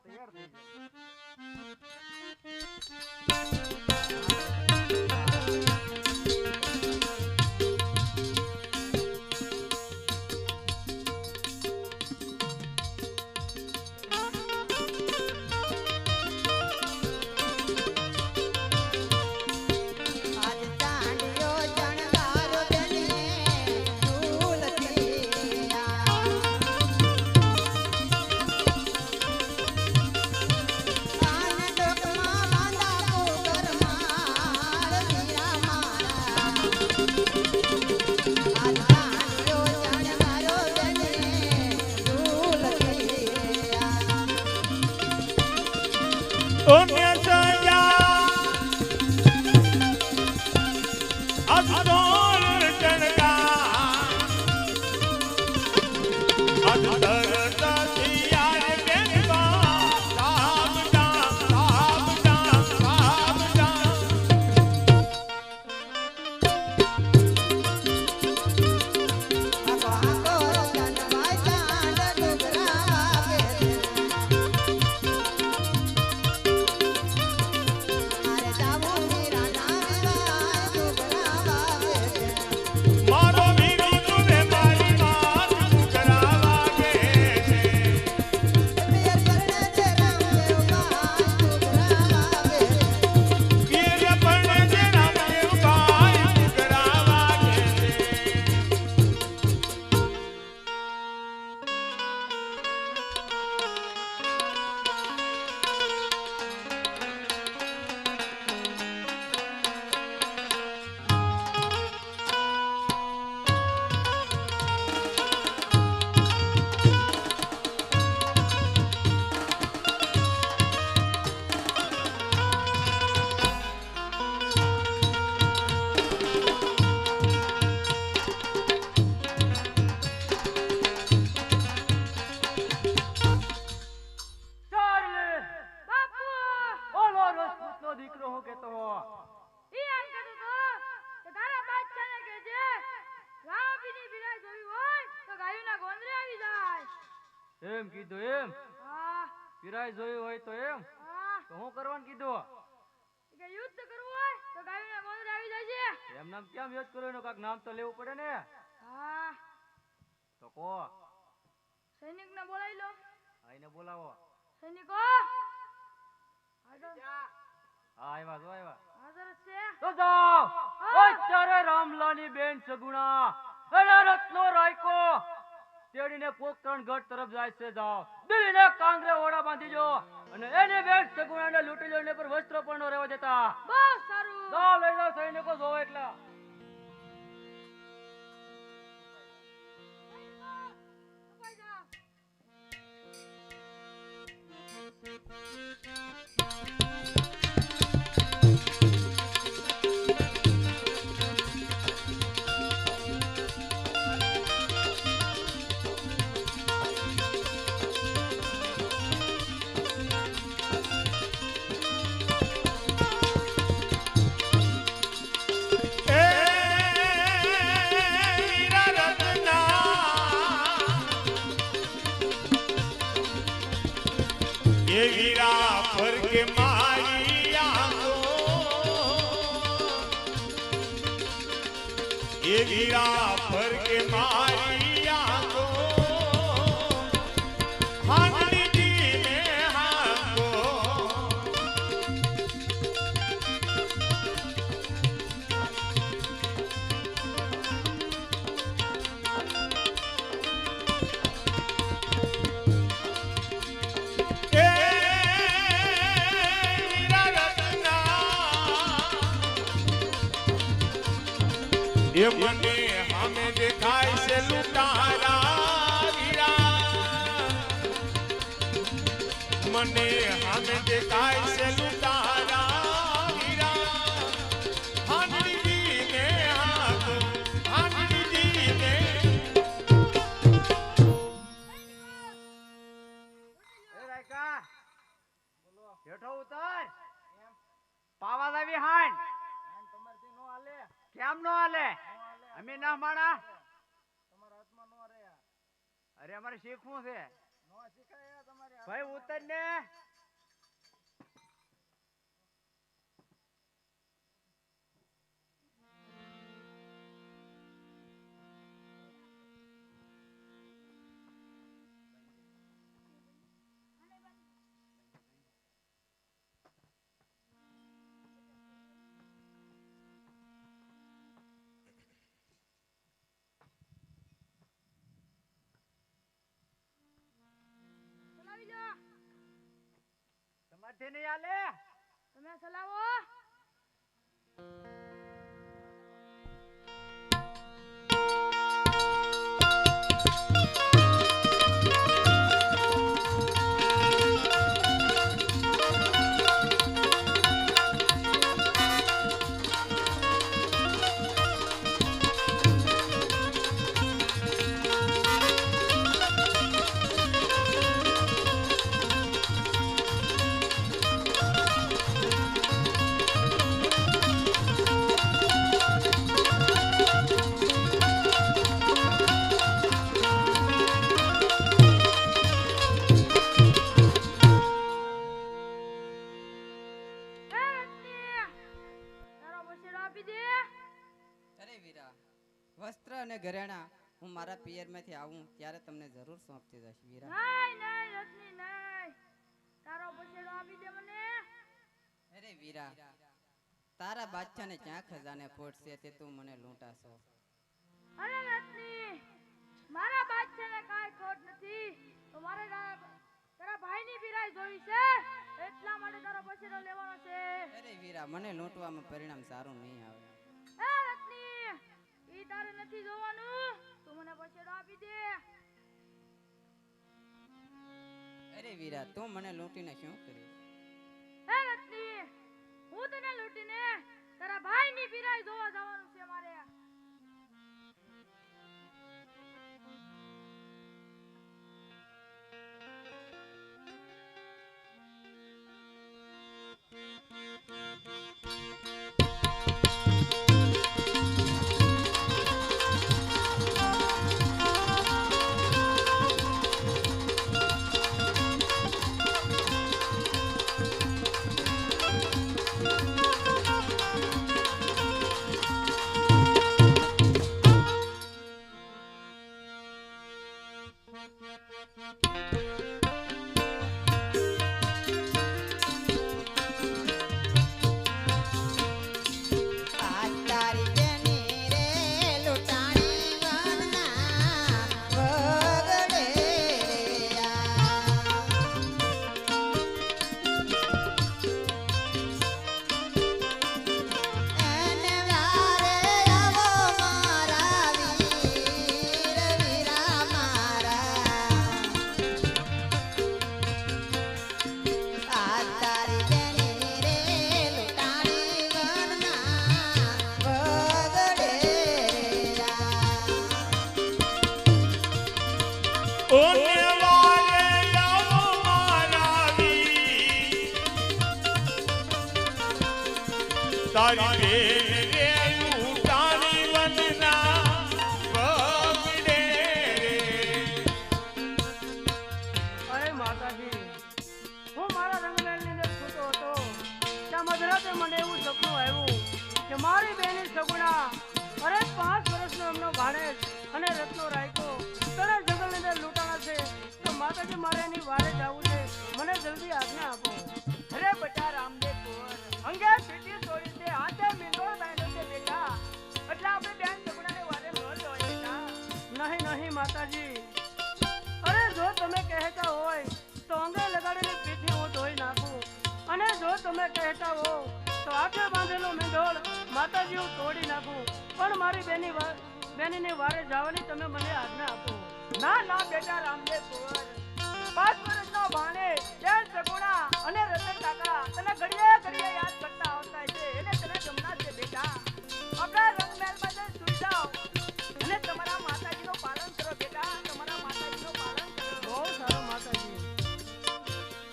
તૈયાર થઈ જાય. એમ કીધું એમ? હા. પીરાય જોયું હોય તો એમ? હા. તો હું કરવાનું કીધું? કે યુદ્ધ કરવું હોય તો ગાયુના ગોંદરે આવી જાય છે. એમ નામ કેમ યુદ્ધ કરવું? એનું કાક નામ તો લેવું પડે ને. હા. તો કો. સૈનિકને બોલાવી લો. આઈને બોલાવો. સૈનિકો. હા આવ્યા જો આવ્યા. હાજર છે. તો જાઓ. અત્યારે રામલાની બેન સગુણા અને રત્નો રાયકો તેડીને પોકરણ ગઢ તરફ જાય છે. જાઓ દિલ્હીને કાંગરે ઓડા બાંધીજો અને એને બેન સગુણાને લૂંટી લો. એને પર વસ્ત્ર પણ ન રહેવા દેતા. બહુ સારું. જાઓ લઈ જાઓ સૈનિકો જોવો એટલા. વીરા પર કે મારી આંખો હાંડી ને હાંકો એ વીરા રત્ના એ મને હમે દેખાય છે લૂંટારા વીરા મને હમે દેખાય છે લૂંટારા વીરા હાંડી ને હાંકો હાંડી ને એ રાયકા બોલો હેઠો ઉતર. પાવા લાવી હાન તમારથી નો હાલે. કેમ નો હાલે? અમે ના માણા તમારા હાથમાં નો રે. અરે અમારે શીખવું છે. નો ભાઈ ઉતર ને. ચલાવી લો. તમારથી નહીં આલે. તમે ચલાવો. અરે વીરા, વસ્ત્ર અને ઘરેણા હું મારા પિયરમાંથી આવું ત્યારે તમને જરૂર સોંપતી જઈશ વીરા. નહીં નહીં રત્ની નહીં. તારો બસેડો આપી દે મને. અરે વીરા, તારા બાદશાહને ક્યાં ખજાને ખોટ છે તે તું મને લૂંટાશો. અરે રત્ની, મારા બાદશાહને કાંઈ ખોટ નથી. તો મારે તારા ભાઈની બિરાઈ જોઈ છે, એટલા માટે તારો બસેડો લેવાનો છે. અરે વીરા, મને લૂંટવામાં પરિણામ સારું નહીં આવે. એ રત્ની, ઈ તારે નથી જોવાનું. તું મને બસેડો આપી દે. અરે વીરા, તું મને લૂંટીને શું કરીશ? એ રત્ની, હું તને લૂંટીને તારા ભાઈની બિરાઈ જોવા જવાનું છે મારે. તારી બેન રે લૂંટાણી વનના બગડે રે. અરે માતાજી, હું મારા રંગમહેલની અંદર સૂતો હતો ત્યાં મધરાતે મને એવું સપનું આવ્યું કે મારી બેની સગુણા અરે 5 વર્ષનો એમનો ભાણેજ અને રત્નો રાયકો તને જંગલની અંદર લૂંટાણા છે. તો માતાજી, મારે એની વારે જવું છે, મને જલ્દી આજ્ઞા આપો. અરે બટા રામદેવ કુંવર, અંગે પીટી છોડી છે, હાથે મીંડોળ બાંધ્યો છે બેટા, એટલે આપણે બેન સગુણાને વારે ન જવાય બેટા. નહીં નહીં માતાજી, અરે જો તમે કહેતા હોય તો અંગે લગાડેલી પીઠી હું ધોઈ નાખું, અને જો તમે કહેતા હો તો હાથે બાંધેલો મીંડોળ માતાજી હું તોડી નાખું, પણ મારી બેનીની વારે જવાની તમે મને આજ્ઞા આપો. ના ના બેટા રામદેવ કુંવર, 5 વર્ષનો ભાણે બેન સગુણા અને રતન કાકા